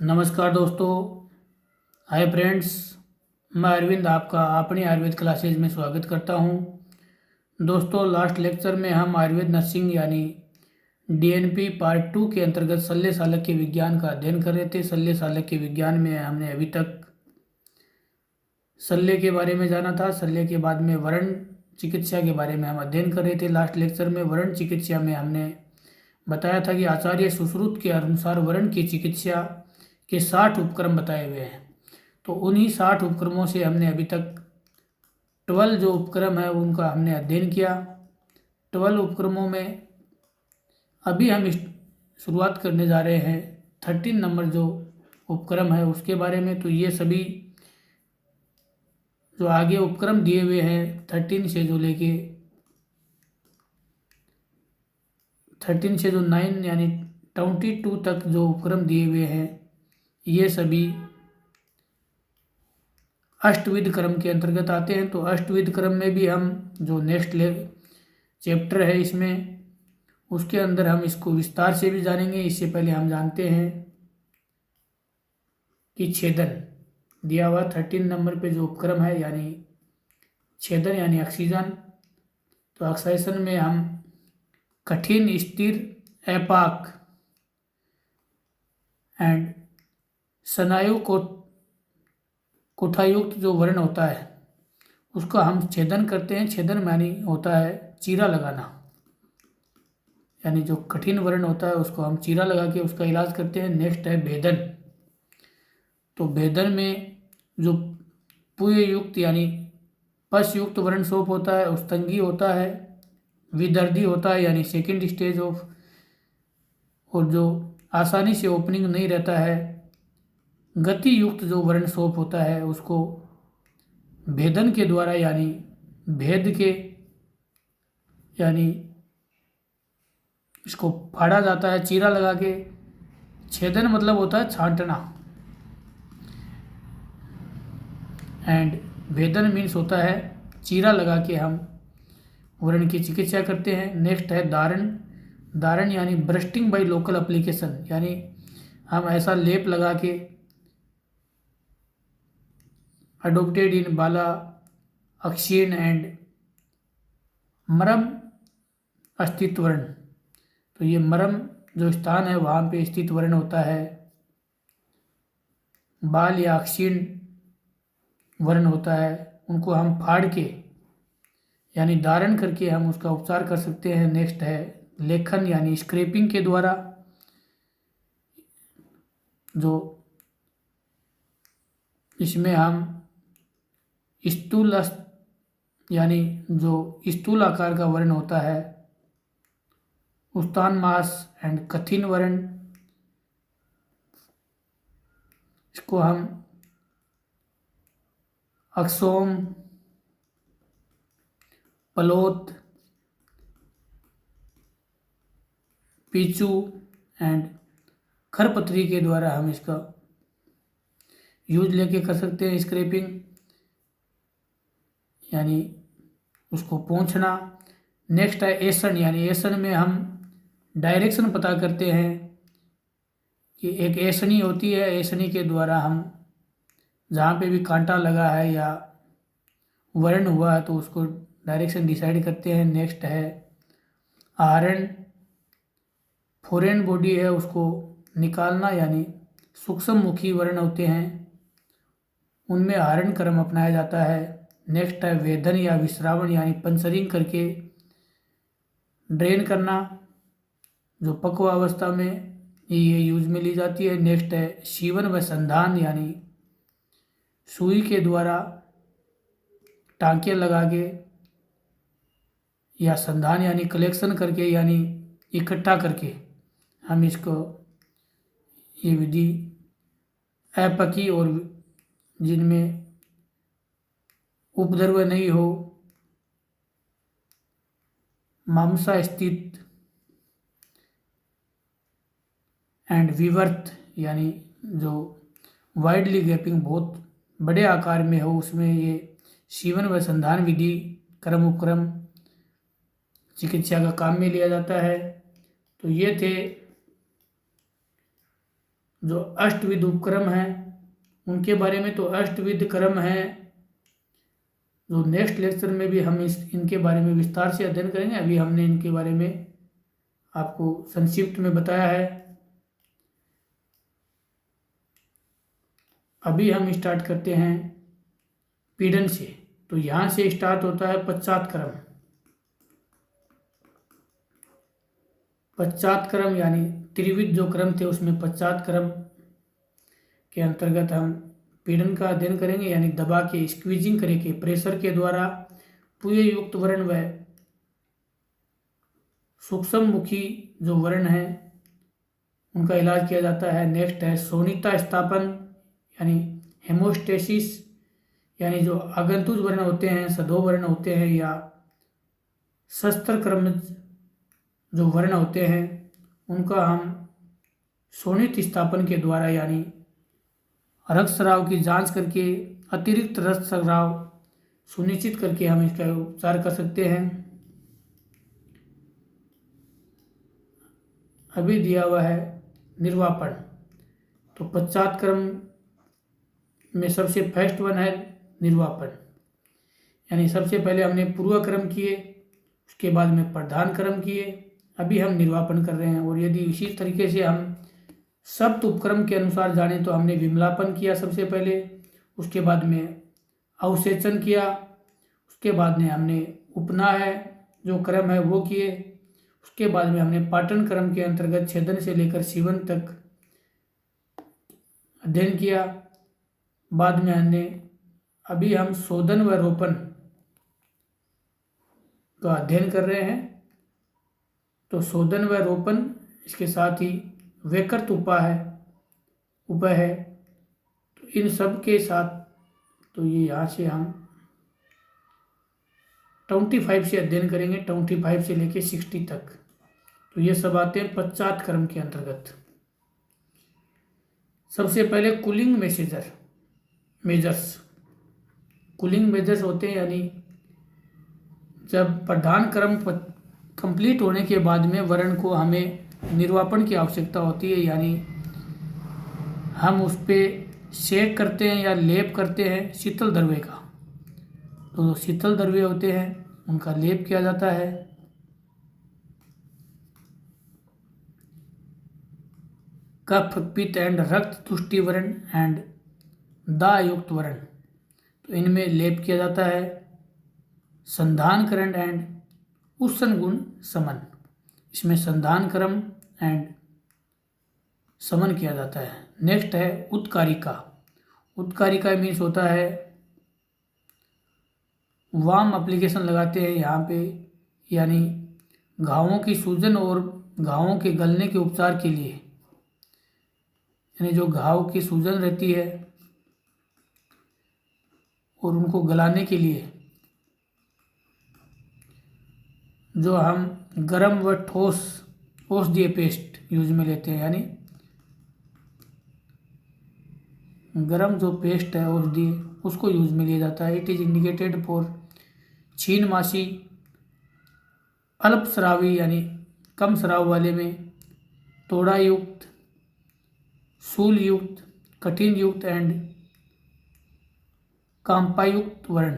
नमस्कार दोस्तों। Hi friends. मैं अरविंद आपका अपनी आयुर्वेद क्लासेज में स्वागत करता हूं। दोस्तों, लास्ट लेक्चर में हम आयुर्वेद नर्सिंग यानी डीएनपी पार्ट 2 के अंतर्गत शल्य सालक के विज्ञान का अध्ययन कर रहे थे। शल्य सालक के विज्ञान में हमने अभी तक शल्य के बारे में जाना था। शल्य के बाद में वर्ण चिकित्सा के बारे में हम अध्ययन कर रहे थे। लास्ट लेक्चर में वर्ण चिकित्सा में हमने बताया था कि आचार्य सुश्रुत के अनुसार वर्ण की चिकित्सा के 60 उपक्रम बताए हुए हैं। तो उन्हीं 60 उपक्रमों से हमने अभी तक 12 जो उपक्रम है उनका हमने अध्ययन किया। 12 उपक्रमों में अभी हम शुरुआत करने जा रहे हैं 13 नंबर जो उपक्रम है उसके बारे में। तो ये सभी जो आगे उपक्रम दिए हुए हैं 13 से जो लेके 13 से जो 9 यानी 22 तक जो उपक्रम दिए हुए हैं ये सभी अष्टविध क्रम के अंतर्गत आते हैं। तो अष्टविध क्रम में भी हम जो नेक्स्ट चैप्टर है इसमें उसके अंदर हम इसको विस्तार से भी जानेंगे। इससे पहले हम जानते हैं कि छेदन दिया हुआ 13 नंबर पे जो उपक्रम है यानी छेदन यानी ऑक्सीजन। तो ऑक्सीजन में हम कठिन स्थिर अपाक एंड स्नायु को कोठायुक्त जो वर्ण होता है उसका हम छेदन करते हैं। छेदन यानी होता है चीरा लगाना, यानी जो कठिन वर्ण होता है उसको हम चीरा लगा के उसका इलाज करते हैं। नेक्स्ट है भेदन। तो भेदन में जो पुययुक्त यानी पश युक्त वर्ण शोफ होता है, उस्तंगी होता है, विदर्दी होता है यानी सेकेंड स्टेज ऑफ, और जो आसानी से ओपनिंग नहीं रहता है, गति युक्त जो वर्ण शोफ होता है उसको भेदन के द्वारा यानी भेद के यानी इसको फाड़ा जाता है चीरा लगा के। छेदन मतलब होता है छांटना एंड भेदन मीन्स होता है चीरा लगा के हम वर्ण की चिकित्सा करते हैं। नेक्स्ट है दारण। दारण यानी ब्रस्टिंग बाय लोकल एप्लीकेशन, यानी हम ऐसा लेप लगा के अडोप्टेड इन बाला अक्षीण एंड मरम स्थित वर्ण। तो ये मरम जो स्थान है वहाँ पे स्थित वर्ण होता है, बाल या अक्षीण वर्ण होता है, उनको हम फाड़ के यानी धारण करके हम उसका उपचार कर सकते हैं। नेक्स्ट है लेखन यानी स्क्रैपिंग के द्वारा जो इसमें हम स्थूल यानी जो स्थूल आकार का वर्ण होता है, उस्तान मास एंड कठिन वर्ण, इसको हम अक्सोम, पलोत, पीचू एंड खरपतरी के द्वारा हम इसका यूज लेके कर सकते हैं स्क्रैपिंग यानी उसको पोंछना। नेक्स्ट है एसन, यानी एसन में हम डायरेक्शन पता करते हैं कि एक एसनी होती है, एसनी के द्वारा हम जहाँ पे भी कांटा लगा है या वर्ण हुआ है तो उसको डायरेक्शन डिसाइड करते हैं। नेक्स्ट है आहरण। फॉरेन बॉडी है उसको निकालना, यानी सूक्ष्म मुखी वर्ण होते हैं उनमें आहरण क्रम अपनाया जाता है। नेक्स्ट है वेदन या विश्रावण, यानी पंचरिंग करके ड्रेन करना, जो पक्वावस्था में ये यूज में ली जाती है। नेक्स्ट है सीवन व संधान, यानी सुई के द्वारा टांके लगा के या संधान यानी कलेक्शन करके यानी इकट्ठा करके हम इसको ये विधि अपकी और जिनमें उपद्रव नहीं हो, मामसा स्थित एंड विवर्त यानी जो वाइडली गैपिंग बहुत बड़े आकार में हो उसमें ये सीवन व संधान विधि क्रम उपक्रम चिकित्सा का काम में लिया जाता है। तो ये थे जो अष्टविध उपक्रम हैं उनके बारे में। तो अष्टविध क्रम है जो नेक्स्ट लेक्चर में भी हम इनके बारे में विस्तार से अध्ययन करेंगे। अभी हमने इनके बारे में आपको संक्षिप्त में बताया है। अभी हम स्टार्ट करते हैं पीड़न से। तो यहाँ से स्टार्ट होता है पश्चात क्रम। पश्चात क्रम यानी त्रिविध जो क्रम थे उसमें पश्चात क्रम के अंतर्गत हम पीड़न का अध्ययन करेंगे, यानी दबा के स्क्वीजिंग करके प्रेशर के द्वारा पुय युक्त वर्ण व सूक्ष्म मुखी जो वर्ण है उनका इलाज किया जाता है। नेक्स्ट है शोणिता स्थापन यानी हेमोस्टेसिस, यानी जो आगंतुक वर्ण होते हैं, सधो वर्ण होते हैं या शस्त्र क्रम जो वर्ण होते हैं उनका हम शोणित स्थापन के द्वारा यानी रक्तस्राव की जांच करके अतिरिक्त रक्तस्राव सुनिश्चित करके हम इसका उपचार कर सकते हैं। अभी दिया हुआ है निर्वापन। तो पश्चात क्रम में सबसे फर्स्ट वन है निर्वापन, यानी सबसे पहले हमने पूर्व क्रम किए, उसके बाद में प्रधान क्रम किए, अभी हम निर्वापन कर रहे हैं। और यदि इसी तरीके से हम सप्त उपक्रम के अनुसार जाने तो हमने विमलापन किया सबसे पहले, उसके बाद में अवसेचन किया, उसके बाद में हमने उपनाह जो क्रम है वो किए, उसके बाद में हमने पाटन क्रम के अंतर्गत छेदन से लेकर सीवन तक अध्ययन किया। बाद में हमने अभी हम शोधन व रोपण का अध्ययन कर रहे हैं। तो शोधन व रोपण इसके साथ ही वैकृत उपाय है। तो इन सब के साथ तो ये यहाँ से हम 25 से अध्ययन करेंगे, 25 से लेके 60 तक। तो ये सब आते हैं पश्चात क्रम के अंतर्गत। सबसे पहले कूलिंग मेजर्स कूलिंग मेजर्स होते हैं, यानी जब प्रधान क्रम कंप्लीट होने के बाद में वर्ण को हमें निर्वापन की आवश्यकता होती है, यानी हम उस पर सेक करते हैं या लेप करते हैं शीतल द्रव्य का। तो शीतल द्रव्य होते हैं उनका लेप किया जाता है। कफ पित्त एंड रक्त तुष्टि वर्ण एंड दायुक्त वर्ण, तो इनमें लेप किया जाता है। संधानकरण एंड उष्ण गुण समन, इसमें संधान क्रम एंड समन किया जाता है। नेक्स्ट है उत्कारिका मीन्स होता है वार्म एप्लीकेशन लगाते हैं यहाँ पे, यानी घावों की सूजन और घावों के गलने के उपचार के लिए, यानी जो घाव की सूजन रहती है और उनको गलाने के लिए जो हम गरम व ठोस औषधीय पेस्ट यूज में लेते हैं, यानी गरम जो पेस्ट है औषधीय उसको यूज में लिया जाता है। इट इज इंडिकेटेड फॉर छीन मासी, अल्पस्रावी यानी कम स्राव वाले में, तोड़ा युक्त, शूल युक्त, कठिन युक्त एंड कांपायुक्त वर्ण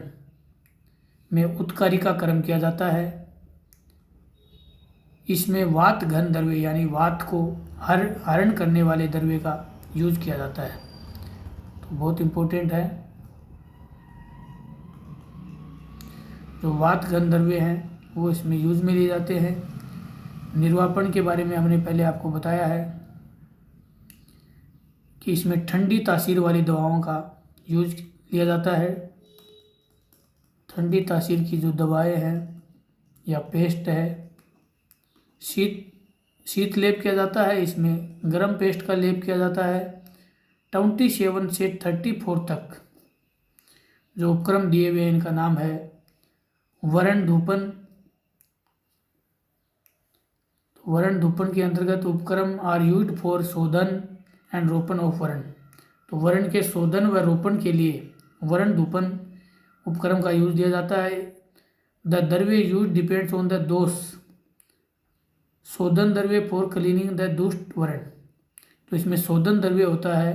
में उत्कारिका क्रम किया जाता है। इसमें वात घन द्रव्य यानी वात को हरण करने वाले द्रव्य का यूज किया जाता है। तो बहुत इम्पोर्टेंट है। जो वात घन द्रव्य हैं वो इसमें यूज में लिए जाते हैं। निर्वापन के बारे में हमने पहले आपको बताया है कि इसमें ठंडी तासीर वाली दवाओं का यूज लिया जाता है। ठंडी तासीर की जो दवाएं हैं या पेस्ट है, शीत लेप किया जाता है, इसमें गर्म पेस्ट का लेप किया जाता है। 27 से 34 तक जो उपक्रम दिए हुए इनका नाम है वर्ण धूपन। वर्ण धूपन के अंतर्गत उपक्रम आर यूज्ड फॉर शोधन एंड रोपण ऑफ वर्ण। तो वर्ण के शोधन व रोपण के लिए वर्ण धूपन उपक्रम का यूज दिया जाता है। द द्रव्य यूज डिपेंड्स ऑन द दोष। शोधन द्रव्य फॉर क्लीनिंग द दुष्ट वर्ण, तो तो इसमें शोधन द्रव्य होता है,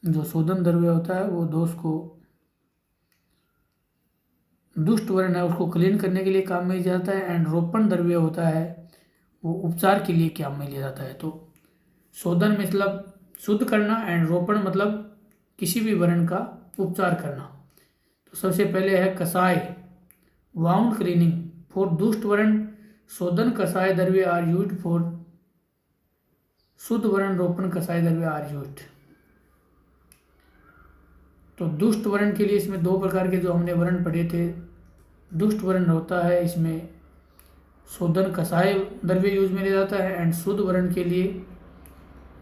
जो शोधन द्रव्य होता है वो दोष को, दुष्ट वर्ण है उसको क्लीन करने के लिए काम में लिया जाता है। एंड रोपण द्रव्य होता है वो उपचार के लिए काम में लिया जाता है। तो शोधन मतलब शुद्ध करना एंड रोपण मतलब किसी भी वर्ण का उपचार करना। तो सबसे पहले है कषाय, वाउंड क्लीनिंग फॉर दुष्ट वर्ण, शोधन कषाय द्रव्य आर यूज्ड फॉर शुद्ध वर्ण, रोपण कषाय द्रव्य आर यूज्ड। तो दुष्ट वर्ण के लिए इसमें दो प्रकार के जो हमने वर्ण पढ़े थे, दुष्ट वर्ण होता है इसमें शोधन कषाय द्रव्य यूज में लिया जाता है एंड शुद्ध वर्ण के लिए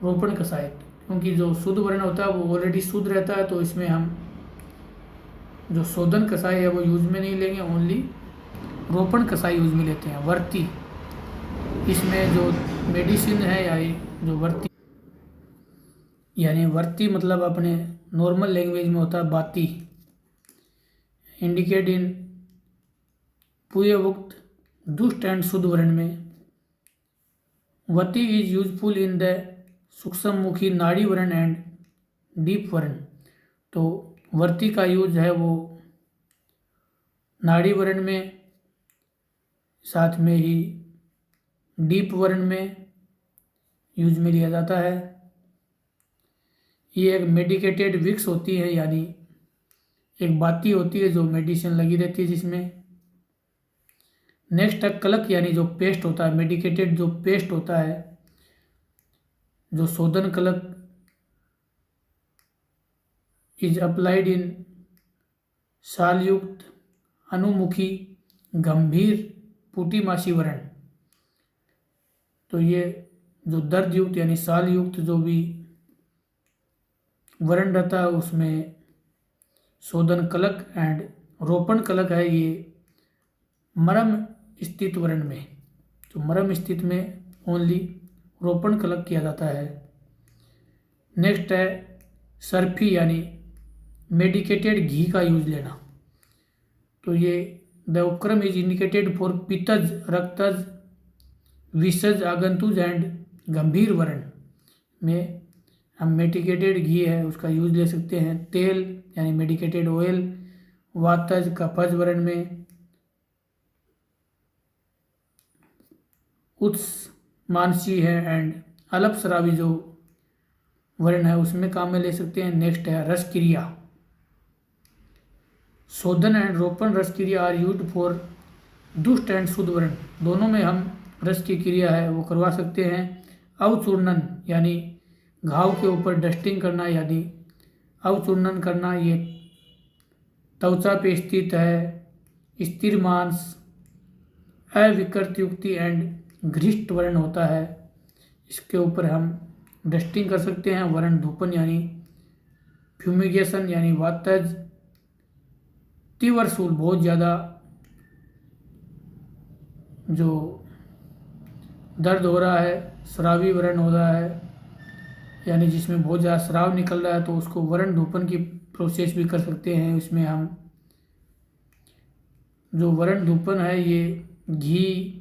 रोपण कषाय, क्योंकि जो शुद्ध वर्ण होता है वो ऑलरेडी शुद्ध रहता है, तो इसमें हम जो शोधन कषाय है वो यूज में नहीं लेंगे, ओनली रोपण कषाय यूज में लेते हैं। वर्ती, इसमें जो मेडिसिन है या जो वर्ती, यानी वर्ती मतलब अपने नॉर्मल लैंग्वेज में होता है बाती, इंडिकेट इन पूर्वोक्त दुष्ट एंड शुद्ध वर्ण में। वती इज यूजफुल इन द सूक्ष्म मुखी नाड़ी वर्ण एंड डीप वर्ण। तो वर्ती का यूज है वो नाड़ी वर्ण में, साथ में ही डीप वर्ण में यूज में लिया जाता है। ये एक मेडिकेटेड विक्स होती है, यानी एक बाती होती है जो मेडिसिन लगी रहती है जिसमें। नेक्स्ट है कलक, यानी जो पेस्ट होता है, मेडिकेटेड जो पेस्ट होता है, जो शोधन कलक इज अप्लाइड इन सालयुक्त अनुमुखी गंभीर पुटीमाशी वर्ण। तो ये जो दर्द युक्त यानी साल युक्त जो भी वर्ण रहता है उसमें शोधन कलक एंड रोपण कलक है ये मरम स्थित वर्ण में। तो मरम स्थित में ओनली रोपण कलक किया जाता है। नेक्स्ट है सर्फी, यानी मेडिकेटेड घी का यूज लेना। तो ये द उपक्रम इज इंडिकेटेड फॉर पित्तज, रक्तज, विषज, आगंतुज एंड गंभीर वर्ण में हम मेडिकेटेड घी है उसका यूज ले सकते हैं। तेल यानी मेडिकेटेड ऑयल, वातज, कफज वर्ण में, उत्स मानसी है एंड अल्पस्रावी जो वर्ण है उसमें काम में ले सकते हैं। नेक्स्ट है रस क्रिया, शोधन एंड रोपण रस क्रिया आर यूज्ड फॉर दुष्ट एंड शुद्ध वर्ण, दोनों में हम रस की क्रिया है वो करवा सकते हैं। अवचूर्णन यानी घाव के ऊपर डस्टिंग करना, यानी अवचूर्णन करना, ये त्वचा पे स्थित है, स्थिर मांस, अविकृत युक्ति एंड घृष्ट वर्ण होता है, इसके ऊपर हम डस्टिंग कर सकते हैं। वर्ण धूपन यानी फ्यूमिगेशन, यानी वातज, तीव्र शूल बहुत ज़्यादा जो दर्द हो रहा है, स्रावी वर्ण हो रहा है, यानी जिसमें बहुत ज़्यादा स्राव निकल रहा है, तो उसको वर्ण धूपन की प्रोसेस भी कर सकते हैं। इसमें हम जो वर्ण धूपन है ये घी,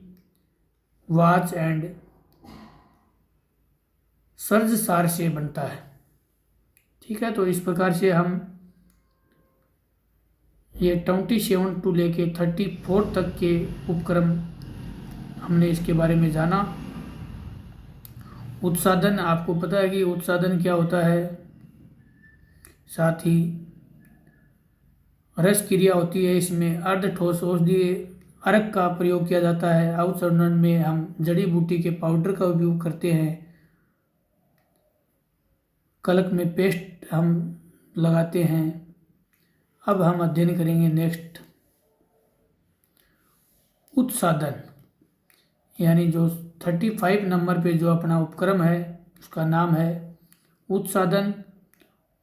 वाच एंड सर्ज सार से बनता है। ठीक है, तो इस प्रकार से हम ये 27 टू लेके 34 तक के उपक्रम हमने इसके बारे में जाना। उत्साधन, आपको पता है कि उत्साधन क्या होता है, साथ ही रस क्रिया होती है, इसमें अर्ध ठोस औषधीय अर्क का प्रयोग किया जाता है। अवचूर्णन में हम जड़ी बूटी के पाउडर का उपयोग करते हैं। कलक में पेस्ट हम लगाते हैं। अब हम अध्ययन करेंगे नेक्स्ट उत्साधन, यानी जो 35 नंबर पे जो अपना उपक्रम है उसका नाम है उत्साधन।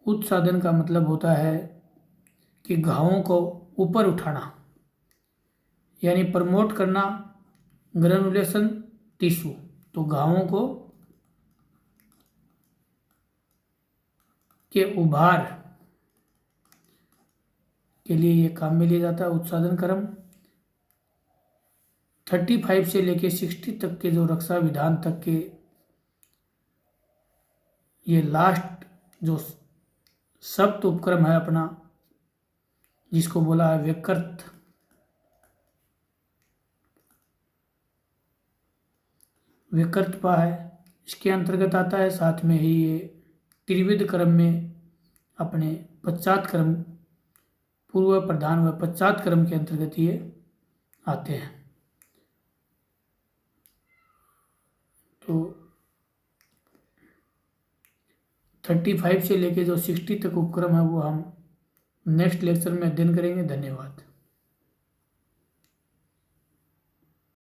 उत्साधन का मतलब होता है कि घावों को ऊपर उठाना, यानी प्रमोट करना ग्रेनुलेशन टिश्यू। तो घावों को के उभार के लिए ये काम में लिया जाता है उत्साधन क्रम। 35 से लेके 60 तक के जो रक्षा विधान तक के ये लास्ट जो सप्त उपक्रम है अपना, जिसको बोला है व्यकृत, विकृतपा है, इसके अंतर्गत आता है। साथ में ही ये त्रिविध क्रम में अपने पश्चात क्रम, पूर्व प्रधान व पश्चात क्रम के अंतर्गत ये आते हैं। तो 35 से लेके जो 60 तक उपक्रम है वो हम नेक्स्ट लेक्चर में अध्ययन करेंगे। धन्यवाद।